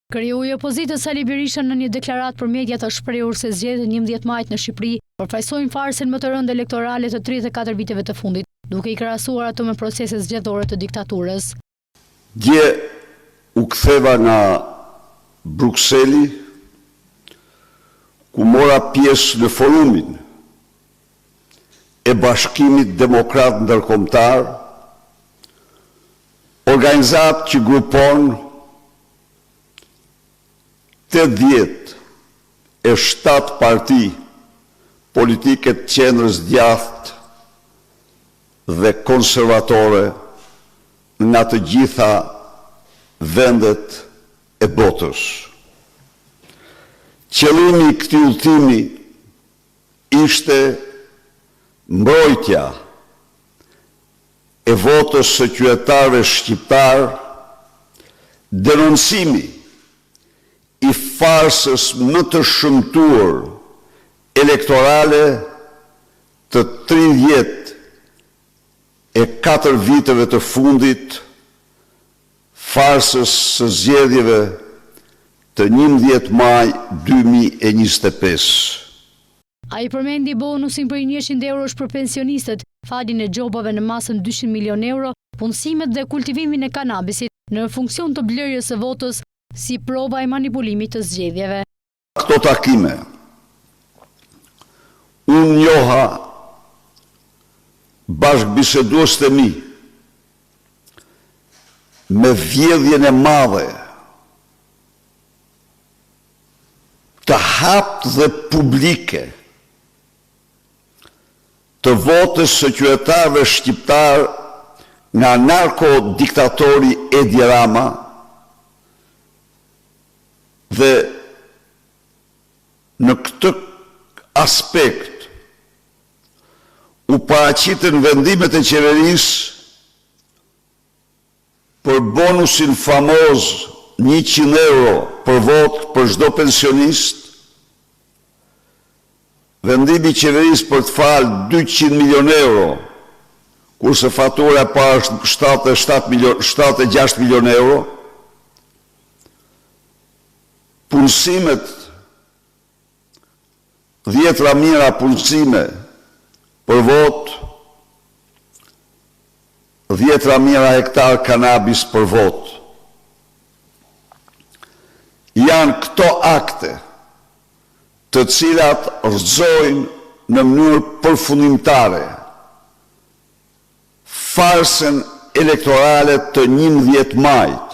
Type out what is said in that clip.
Kreu i opozitës Sali Berisha në një deklaratë për media të shprehur se zgjedhjet 11 majit në Shqipëri përfaqësojnë farsën më të rëndë elektorale të 34 viteve të fundit, duke i krahasuar ato me proceset zgjedhore të diktaturës. Dje u ktheva nga Brukseli, ku mora pjesë në forumin e Bashkimit Demokrat Ndërkombëtar, organizat që grupon 87 parti politike të qendrës djathtë dhe konservatore nga të gjitha vendet e botës. Qëllimi i këtij udhëtimi ishte mbrojtja e votës së qytetarëve shqiptar, denoncimi i farsës më të shëmtuar elektorale të 34 viteve të fundit, farsës së zgjedhjeve të 11 maj 2025. Ai përmendi bonusin për 100 eurosh për pensionistët, faljen e gjobave në masën 200 milion euro, punësimet dhe kultivimin e kanabisit në funksion të blerjes së votës si prova e manipulimit të zgjedhjeve. Këto takime, unë njoha bashkëbiseduesit e mi me vjedhjen e madhe të haptë dhe publike të votës së qytetarëve shqiptar nga narkodiktatori Edi Rama, dhe në këtë aspekt u paraqiten vendimet e qeverisë për bonusin famoz 100 euro për votë për çdo pensionist, vendimi i qeverisë për të falë 200 milion euro, kurse fatura e parë është 76 milion euro, punësimet, 10 mijëra punësime për votë, 10 mijëra hektar kanabis për votë. Janë këto akte të cilat rrëzojnë në mënyrë përfundimtare farsën elektorale të 11 majit.